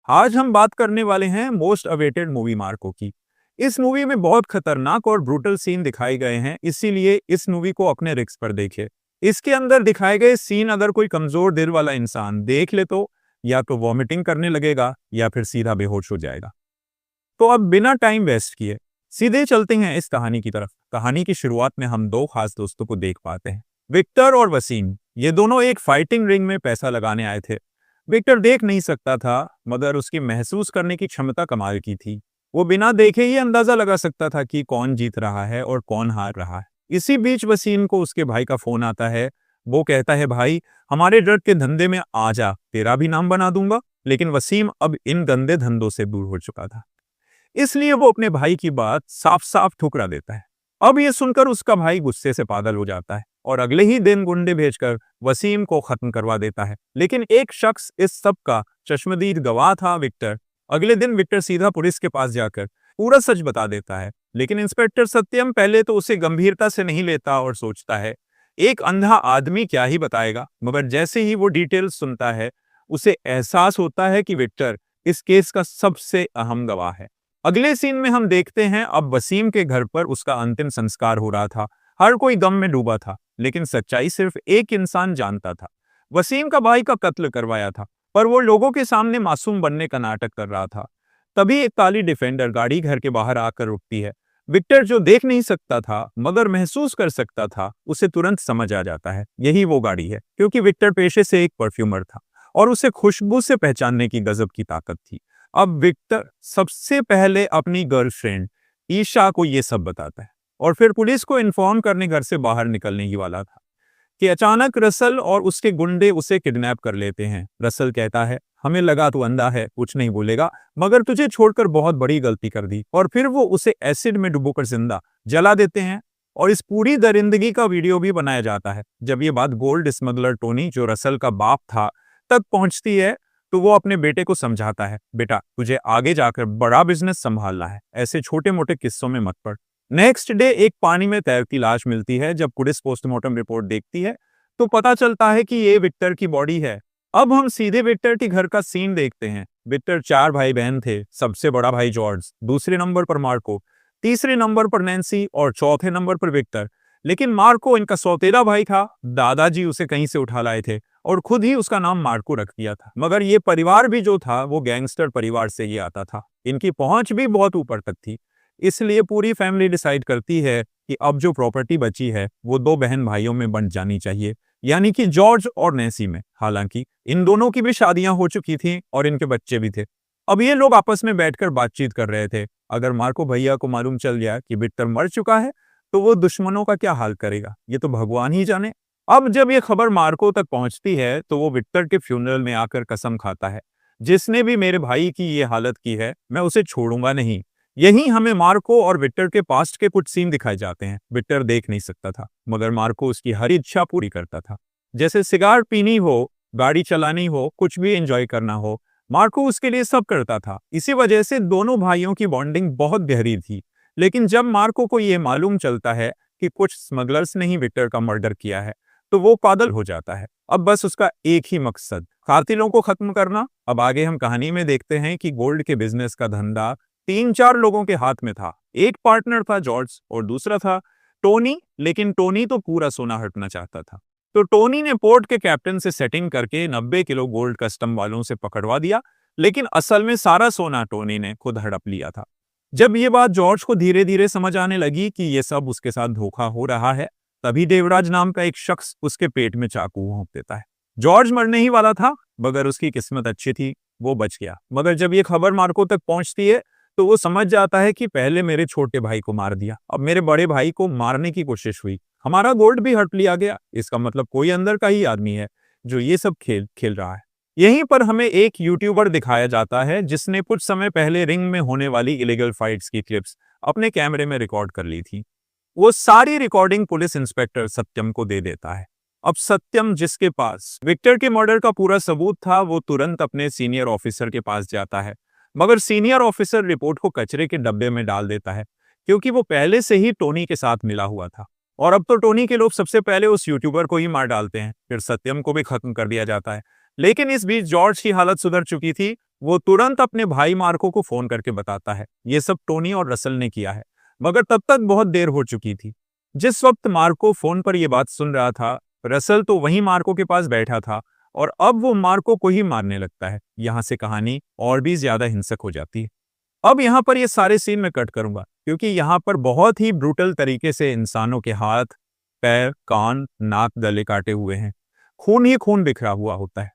आज हम बात करने वाले हैं मोस्ट अवेटेड मूवी मार्को की। इस मूवी में बहुत खतरनाक और ब्रूटल सीन दिखाए गए हैं, इसीलिए इस मूवी को अपने रिस्क पर देखिए। इसके अंदर दिखाए गए सीन अगर कोई कमजोर दिल वाला इंसान देख ले तो या तो वॉमिटिंग करने लगेगा या फिर सीधा बेहोश हो जाएगा। तो अब बिना टाइम वेस्ट किए सीधे चलते हैं इस कहानी की तरफ। कहानी की शुरुआत में हम दो खास दोस्तों को देख पाते हैं, विक्टर और वसीम। ये दोनों एक फाइटिंग रिंग में पैसा लगाने आए थे। विक्टर देख नहीं सकता था, मगर उसकी महसूस करने की क्षमता कमाल की थी। वो बिना देखे ही अंदाजा लगा सकता था कि कौन जीत रहा है और कौन हार रहा है। इसी बीच वसीम को उसके भाई का फोन आता है। वो कहता है, भाई हमारे ड्रग के धंधे में आ जा, तेरा भी नाम बना दूंगा। लेकिन वसीम अब इन गंदे धंधों से दूर हो चुका था, इसलिए वो अपने भाई की बात साफ साफ ठुकरा देता है। अब ये सुनकर उसका भाई गुस्से से पागल हो जाता है और अगले ही दिन गुंडे भेजकर वसीम को खत्म करवा देता है। लेकिन एक शख्स इस सब का चश्मदीद गवाह था, विक्टर। अगले दिन विक्टर सीधा पुलिस के पास जाकर पूरा सच बता देता है। लेकिन इंस्पेक्टर सत्यम पहले तो उसे गंभीरता से नहीं लेता और सोचता है, एक अंधा आदमी क्या ही बताएगा। मगर जैसे ही वो डिटेल सुनता है, उसे एहसास होता है कि विक्टर इस केस का सबसे अहम गवाह है। अगले सीन में हम देखते हैं, अब वसीम के घर पर उसका अंतिम संस्कार हो रहा था। हर कोई गम में डूबा था, लेकिन सच्चाई सिर्फ एक इंसान जानता था। वसीम का भाई का कत्ल करवाया था, पर वो लोगों के सामने मासूम बनने का नाटक कर रहा था। तभी एक काली डिफेंडर गाड़ी घर के बाहर आकर रुकती है। विक्टर, जो देख नहीं सकता था मगर महसूस कर सकता था, उसे तुरंत समझ आ जाता है यही वो गाड़ी है, क्योंकि विक्टर पेशे से एक परफ्यूमर था और उसे खुशबू से पहचानने की गजब की ताकत थी। अब विक्टर सबसे पहले अपनी गर्लफ्रेंड ईशा को यह सब बताता है और फिर पुलिस को इन्फॉर्म करने घर से बाहर निकलने ही वाला था कि अचानक रसल और उसके गुंडे उसे किडनैप कर लेते हैं। रसल कहता है, हमें लगा तू अंधा है, कुछ नहीं बोलेगा, मगर तुझे छोड़कर बहुत बड़ी गलती कर दी। और फिर वो उसे एसिड में डुबोकर जिंदा जला देते हैं और इस पूरी दरिंदगी का वीडियो भी बनाया जाता है। जब ये बात गोल्ड स्मगलर टोनी, जो रसल का बाप था, तक पहुंचती है तो वो अपने बेटे को समझाता है, बेटा तुझे आगे जाकर बड़ा बिजनेस संभालना है, ऐसे छोटे मोटे किस्सों में मत पड़। नेक्स्ट डे एक पानी में तैरती लाश मिलती है। जब पुलिस पोस्टमार्टम रिपोर्ट देखती है तो पता चलता है कि ये विक्टर की बॉडी है। अब हम सीधे विक्टर के घर का सीन देखते हैं। विक्टर 4 भाई बहन थे। सबसे बड़ा भाई जॉर्ज, दूसरे नंबर पर मार्को, तीसरे नंबर पर नैन्सी और चौथे नंबर पर विक्टर। लेकिन मार्को इनका सौतेला भाई था। दादाजी उसे कहीं से उठा लाए थे और खुद ही उसका नाम मार्को रख दिया था। मगर ये परिवार भी जो था वो गैंगस्टर परिवार से ही आता था। इनकी पहुंच भी बहुत ऊपर तक थी, इसलिए पूरी फैमिली डिसाइड करती है कि अब जो प्रॉपर्टी बची है वो 2 बहन भाइयों में बंट जानी चाहिए, यानी कि जॉर्ज और नैन्सी में। हालांकि इन दोनों की भी शादियां हो चुकी थी और इनके बच्चे भी थे। अब ये लोग आपस में बैठकर बातचीत कर रहे थे। अगर मार्को भैया को मालूम चल गया कि विक्टर मर चुका है तो वो दुश्मनों का क्या हाल करेगा, ये तो भगवान ही जाने। अब जब ये खबर मार्को तक पहुंचती है तो वो विक्टर के फ्यूनरल में आकर कसम खाता है, जिसने भी मेरे भाई की ये हालत की है मैं उसे छोड़ूंगा नहीं। यही हमें मार्को और विक्टर के पास्ट के कुछ सीन दिखाए जाते हैं। विक्टर देख नहीं सकता था, मगर मार्को उसकी हर इच्छा पूरी करता था। जैसे सिगार पीनी हो, गाड़ी चलानी हो, कुछ भी एंजॉय करना हो, मार्को उसके लिए सब करता था। इसी वजह से दोनों भाइयों की बॉन्डिंग बहुत गहरी थी। लेकिन जब मार्को को यह मालूम चलता है कि कुछ स्मगलर्स ने ही विक्टर का मर्डर किया है तो वो पागल हो जाता है। अब बस उसका एक ही मकसद, कातिलों को खत्म करना। अब आगे हम कहानी में देखते हैं कि गोल्ड के बिजनेस का धंधा 3-4 लोगों के हाथ में था। एक पार्टनर था जॉर्ज और दूसरा था टोनी। लेकिन टोनी तो पूरा सोना हड़पना चाहता था, तो टोनी ने पोर्ट के कैप्टन से सेटिंग करके 90 किलो गोल्ड कस्टम वालों से पकड़वा दिया। लेकिन असल में सारा सोना टोनी ने खुद हड़प लिया था। जब ये बात जॉर्ज को धीरे धीरे समझ आने लगी कि ये सब उसके साथ धोखा हो रहा है, तभी देवराज नाम का एक शख्स उसके पेट में चाकू भोंक देता है। जॉर्ज मरने ही वाला था, मगर उसकी किस्मत अच्छी थी, वो बच गया। मगर जब ये खबर मार्को तक पहुंचती है तो वो समझ जाता है कि पहले मेरे छोटे भाई को मार दिया, अब मेरे बड़े भाई को मारने की कोशिश हुई, हमारा गोल्ड भी हड़प लिया गया। इसका मतलब कोई अंदर का ही आदमी है जो ये सब खेल खेल रहा है। यहीं पर हमें एक यूट्यूबर दिखाया जाता है जिसने कुछ समय पहले रिंग में होने वाली इलीगल फाइट्स की क्लिप्स अपने कैमरे में रिकॉर्ड कर ली थी। वो सारी रिकॉर्डिंग पुलिस इंस्पेक्टर सत्यम को दे देता है। अब सत्यम, जिसके पास विक्टर के मर्डर का पूरा सबूत था, वो तुरंत अपने सीनियर ऑफिसर के पास जाता है। मगर सीनियर ऑफिसर रिपोर्ट को कचरे के डब्बे में डाल देता है, क्योंकि वो पहले से ही टोनी के साथ मिला हुआ था। और अब तो टोनी के लोग सबसे पहले उस यूट्यूबर को ही मार डालते हैं, फिर सत्यम को भी खत्म कर दिया जाता है। लेकिन इस बीच जॉर्ज की हालत सुधर चुकी थी वो तुरंत अपने भाई मार्को को फोन करके बताता है ये सब टोनी और रसल ने किया है, मगर तब तक बहुत देर हो चुकी थी। जिस वक्त मार्को फोन पर यह बात सुन रहा था, रसल तो वहीं मार्को के पास बैठा था और अब वो मार्को को ही मारने लगता है। यहां से कहानी और भी ज्यादा हिंसक हो जाती है। अब यहाँ पर ये सारे सीन मैं कट करूंगा क्योंकि यहाँ पर बहुत ही ब्रूटल तरीके से इंसानों के हाथ, पैर, कान, नाक, गले काटे हुए हैं। खून ही खून बिखरा हुआ होता है।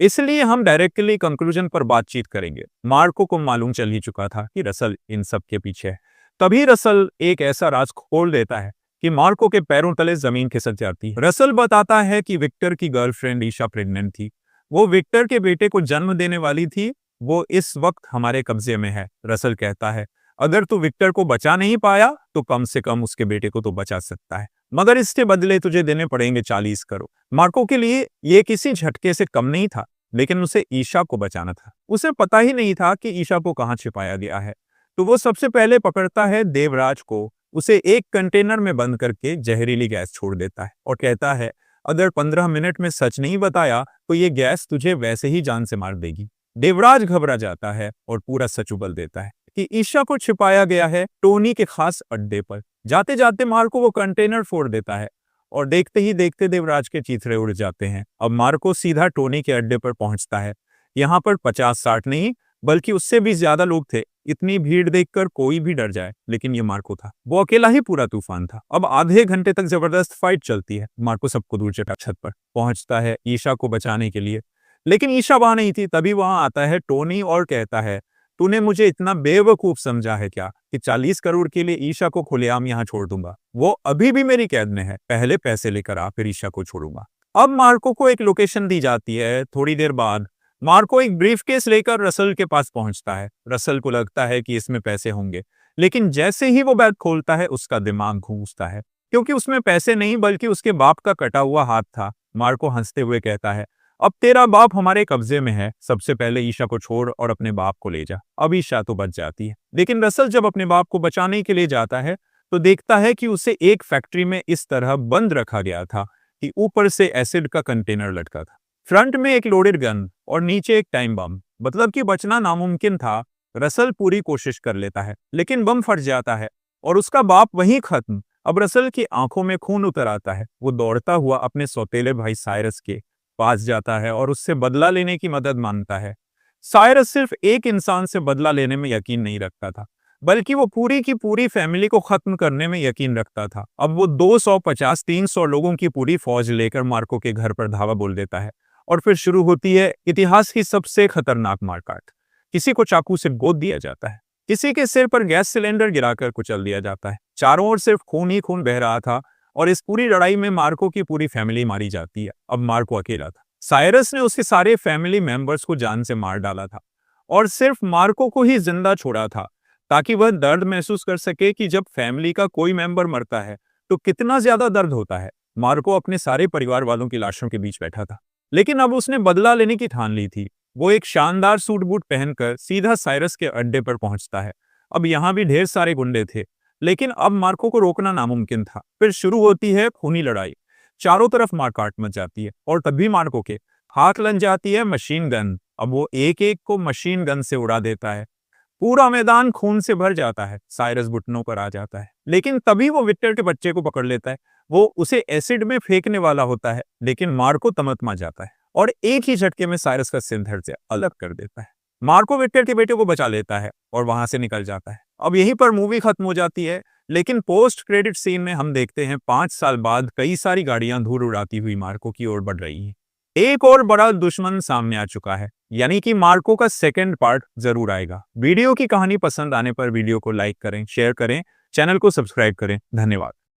इसलिए हम डायरेक्टली कंक्लूजन पर बातचीत करेंगे। मार्को को मालूम चल ही चुका था कि रसल इन सब के पीछे है। तभी रसल एक ऐसा राज खोल देता है कि मार्को के पैरों तले जमीन खिसक जाती है। रसल बताता है कि विक्टर की गर्लफ्रेंड ईशा प्रेग्नेंट थी। वो विक्टर के बेटे को जन्म देने वाली थी। वो इस वक्त हमारे कब्जे में है। रसल कहता है अगर तू विक्टर को बचा नहीं पाया तो कम से कम उसके बेटे को तो बचा सकता है, मगर इसके बदले तुझे देने पड़ेंगे 40 करोड़। मार्को के लिए ये किसी झटके से कम नहीं था, लेकिन उसे ईशा को बचाना था। उसे पता ही नहीं था कि ईशा को कहां छिपाया गया है। तो वो सबसे पहले पकड़ता है देवराज को, उसे एक कंटेनर में बंद करके जहरीली गैस छोड़ देता है और कहता है अगर 15 मिनट में सच नहीं बताया तो ये गैस तुझे वैसे ही जान से मार देगी। देवराज घबरा जाता है और पूरा सच उगल देता है कि ईशा को छिपाया गया है टोनी के खास अड्डे पर। जाते जाते मार्को वो कंटेनर फोड़ देता है और देखते ही देखते देवराज के चीथड़े उड़ जाते हैं। अब मार्को सीधा टोनी के अड्डे पर पहुंचता है। यहाँ पर 50-60 नहीं बल्कि उससे भी ज्यादा लोग थे। इतनी भीड़ देखकर कोई भी डर जाए, लेकिन ये मार्को था। वो अकेला ही पूरा तूफान था। अब आधे घंटे तक जबरदस्त फाइट चलती है। मार्को सबको दूर चटा छत पर पहुंचता है ईशा को बचाने के लिए, लेकिन ईशा वहां नहीं थी। तभी वहां आता है टोनी और कहता है तूने मुझे इतना बेवकूफ समझा है क्या कि 40 करोड़ के लिए ईशा को खुलेआम यहाँ छोड़ दूंगा। वो अभी भी मेरी कैद में है, पहले पैसे लेकर आ फिर ईशा को छोड़ूंगा। अब मार्को को एक लोकेशन दी जाती है। थोड़ी देर बाद मार्को एक ब्रीफकेस लेकर रसल के पास पहुंचता है। रसल को लगता है कि इसमें पैसे होंगे, लेकिन जैसे ही वो बैग खोलता है उसका दिमाग घूमता है क्योंकि उसमें पैसे नहीं बल्कि उसके बाप का कटा हुआ हाथ था। मार्को हंसते हुए कहता है अब तेरा बाप हमारे कब्जे में है, सबसे पहले ईशा को छोड़ और अपने बाप को ले जा। अब ईशा तो बच जाती है, लेकिन रसल जब अपने बाप को बचाने के लिए जाता है तो देखता है कि उसे एक फैक्ट्री में इस तरह बंद रखा गया था कि ऊपर से एसिड का कंटेनर लटका था, फ्रंट में एक लोडेड गन और नीचे एक टाइम बम, मतलब कि बचना नामुमकिन था। रसल पूरी कोशिश कर लेता है लेकिन बम फट जाता है और उसका बाप वहीं खत्म। अब रसल की आंखों में खून उतर आता है। वो दौड़ता हुआ अपने सौतेले भाई साइरस के पास जाता है और उससे बदला लेने की मदद मांगता है। साइरस सिर्फ एक इंसान से बदला लेने में यकीन नहीं रखता था, बल्कि वो पूरी की पूरी फैमिली को खत्म करने में यकीन रखता था। अब वो 250-300 लोगों की पूरी फौज लेकर मार्को के घर पर धावा बोल देता है और फिर शुरू होती है इतिहास की सबसे खतरनाक मारकाट। किसी को चाकू से गोद दिया जाता है, किसी के सिर पर गैस सिलेंडर गिराकर कुचल दिया जाता है। चारों ओर सिर्फ खून ही खून बह रहा था और इस पूरी लड़ाई में मार्को की पूरी फैमिली मारी जाती है। अब मार्को अकेला था। साइरस ने उसके सारे फैमिली मेंबर्स को जान से मार डाला था और सिर्फ मार्को को ही जिंदा छोड़ा था ताकि वह दर्द महसूस कर सके कि जब फैमिली का कोई मेंबर मरता है तो कितना ज्यादा दर्द होता है। मार्को अपने सारे परिवार वालों की लाशों के बीच बैठा था, लेकिन अब उसने बदला लेने की ठान ली थी। वो एक शानदार सूट बूट पहनकर सीधा साइरस के अड्डे पर पहुंचता है। अब यहाँ भी ढेर सारे गुंडे थे, लेकिन अब मार्को को रोकना नामुमकिन था। फिर शुरू होती है खूनी लड़ाई। चारों तरफ मारकाट मच जाती है और तभी मार्को के हाथ लग जाती है मशीन गन। अब वो एक एक को मशीन गन से उड़ा देता है। पूरा मैदान खून से भर जाता है। साइरस घुटनों पर आ जाता है, लेकिन तभी वो विक्टर के बच्चे को पकड़ लेता है। वो उसे एसिड में फेंकने वाला होता है, लेकिन मार्को तमतमा जाता है और एक ही झटके में साइरस का सिर धड़ से अलग कर देता है। मार्को विक्टर के बेटे को बचा लेता है और वहां से निकल जाता है। अब यहीं पर मूवी खत्म हो जाती है, लेकिन पोस्ट क्रेडिट सीन में हम देखते हैं 5 साल बाद कई सारी गाड़ियां धूल उड़ाती हुई मार्को की ओर बढ़ रही हैं। एक और बड़ा दुश्मन सामने आ चुका है, यानी कि मार्को का सेकंड पार्ट जरूर आएगा। वीडियो की कहानी पसंद आने पर वीडियो को लाइक करें, शेयर करें, चैनल को सब्सक्राइब करें। धन्यवाद।